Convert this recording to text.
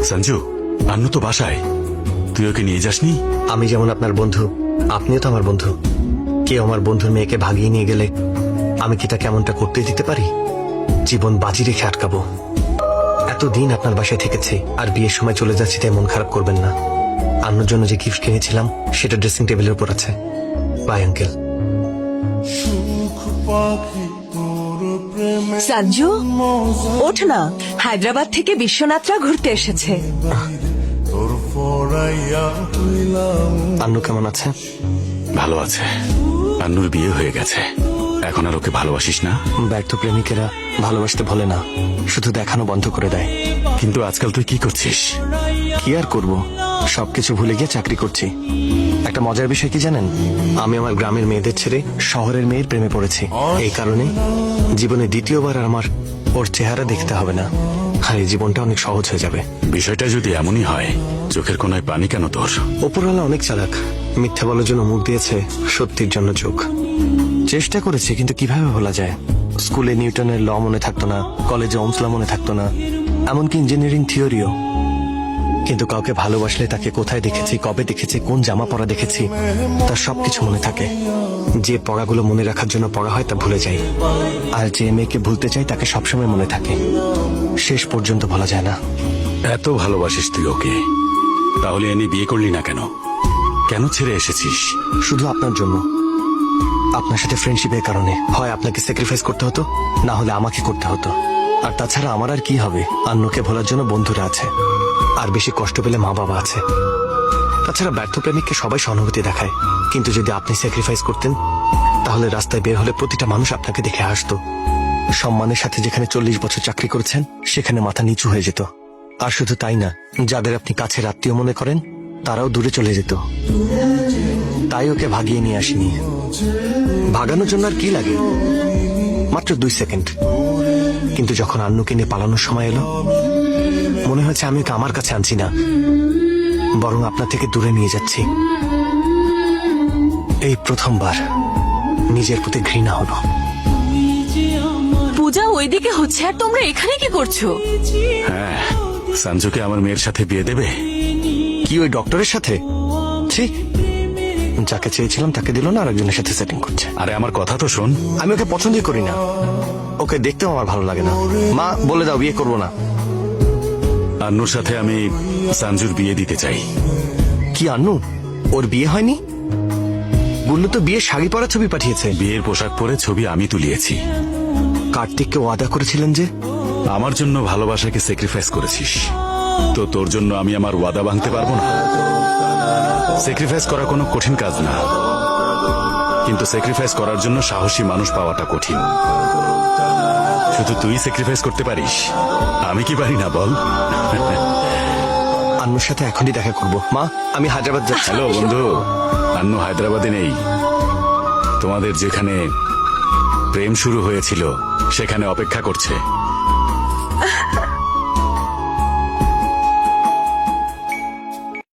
সঞ্জু, আন্নু তো বাসায়, তুই ওকে নিয়ে যাসনি? আমি যেমন আপনার বন্ধু, আপনিও তো আমার বন্ধু। কেউ আমার বন্ধুর মেয়েকে ভাগিয়ে নিয়ে গেলে আমি কি তা কেমনটা করতে দিতে পারি? জীবন বাজি রেখে আটকাবো? এতদিন আপনার বাসায় থেকেছে, আর বিয়ের সময় চলে যাচ্ছি তাই মন খারাপ করবেন না। আন্নুর জন্য যে গিফট কিনেছিলাম সেটা ড্রেসিং টেবিলের উপর আছে। Bye uncle. সঞ্জু, ওঠ না, হায়দ্রাবাদ থেকে বিশ্বনাথরা ঘুরতে এসেছে। আন্নু কেমন আছে? ভালো আছে। আন্নুর বিয়ে হয়ে গেছে, এখন আর ওকে ভালোবাসিস না? ব্যর্থ প্রেমিকেরা ভালোবাসতে ভোলে না, শুধু দেখানো বন্ধ করে দেয়। কিন্তু আজকাল তুই কি করছিস? কি আর করব, সবকিছু ভুলে গিয়ে চাকরি করছি। একটা মজার বিষয় কি জানেন, আমি আমার গ্রামের মেয়েদের ছেড়ে শহরের মেয়ের প্রেমে পড়েছি। এই কারণে জীবনে দ্বিতীয়বার আর আমার ওর চেহারা দেখতে হবে না, আর এই জীবনটা অনেক সহজ হয়ে যাবে। বিষয়টা যদি এমনই হয়, চোখের কোনায় পানি কেন তোর? ওপরওয়ালা অনেক চালাক, মিথ্যা বলার জন্য মুখ দিয়েছে, সত্যির জন্য চোখ। চেষ্টা করেছি, কিন্তু কিভাবে ভোলা যায়? স্কুলে নিউটনের ল মনে থাকতো না, কলেজে ওমস ল মনে থাকতো না, এমনকি ইঞ্জিনিয়ারিং থিওরিও। কিন্তু কাউকে ভালোবাসলে তাকে কোথায় দেখেছি, কবে দেখেছি, কোন জামা পরা দেখেছি, তার সবকিছু মনে থাকে। যে পড়াগুলো মনে রাখার জন্য পড়া হয় তা ভুলে যাই, আর যে মেয়েকে ভুলতে চাই তাকে সবসময় মনে থাকে, শেষ পর্যন্ত ভোলা যায় না। এত ভালোবাসিস তুই ওকে, তাহলে এনে বিয়ে করলি না কেন? কেন ছেড়ে এসেছিস? শুধু আপনার জন্য, আপনার সাথে ফ্রেন্ডশিপের কারণে। হয় আপনাকে স্যাক্রিফাইস করতে হতো, না হলে আমাকে করতে হতো। আর তাছাড়া আমার আর কি হবে? আন্নুকে ভোলার জন্য বন্ধুরা আছে, আর বেশি কষ্ট পেলে মা বাবা আছে। তাছাড়া ব্যর্থ প্রেমিককে সবাই সহানুভূতি দেখায়, কিন্তু যদি আপনি স্যাক্রিফাইস করতেন তাহলে রাস্তায় বের হলে প্রতিটা মানুষ আপনাকে দেখে হাসতো। সম্মানের সাথে যেখানে 40 বছর চাকরি করেছেন সেখানে মাথা নিচু হয়ে যেত। আর শুধু তাই না, যাদের আপনি কাছের আত্মীয় মনে করেন তারাও দূরে চলে যেত। তাই ওকে ভাগিয়ে নিয়ে আসিনি। ভাগানোর জন্য আর কি লাগে, মাত্র 2 সেকেন্ড। কিন্তু যখন আন্নুকে নিয়ে পালানোর সময় এলো, মনে হয়েছে আমি ওকে আমার কাছে আনছি না, বরং আপনার থেকে দূরে নিয়ে যাচ্ছি। এই প্রথমবার নিজের প্রতি ঘৃণা হলো। পূজা ওইদিকে হচ্ছে, আর তোমরা এখানে কি করছো? হ্যাঁ, সঞ্জুকে আমার মেয়ের সাথে বিয়ে দেবে? কি ওই ডক্টরের সাথে? ছি, যাকে চেয়েছিলাম তাকে দিল না, আরেকজনের সাথে সেটিং করছে। আরে আমার কথা তো শোন। আমি ওকে পছন্দই করি না, ওকে দেখতেও আমার ভালো লাগে না। মা, বলে দাও বিয়ে করবো না। আন্নুর সাথে আমি সঞ্জুর বিয়ে দিতে চাই। কি আন্নু, ওর বিয়ে হয়নি? গুল্লু তো বিয়ে শাড়ি পরা ছবি পাঠিয়েছে। বিয়ের পোশাক পরে ছবি আমি তুলিয়েছি। কার্তিককে ওয়াদা করেছিলেন যে? আমার জন্য ভালোবাসাকে স্যাক্রিফাইস করেছিস, তো তোর জন্য আমি আমার ওয়াদা ভাঙতে পারবো না? স্যাক্রিফাইস করা কোনো কঠিন কাজ না, কিন্তু স্যাক্রিফাইস করার জন্য সাহসী মানুষ পাওয়াটা কঠিন। শুধু তুই স্যাক্রিফাইস করতে পারিস, আমি কি পারি না বল? আন্নুর সাথে এখনই দেখা করব। মা, আমি হায়দ্রাবাদ যাচ্ছি। হ্যালো বন্ধু, আন্নু হায়দ্রাবাদে নেই। তোমাদের যেখানে প্রেম শুরু হয়েছিল সেখানে অপেক্ষা করছে।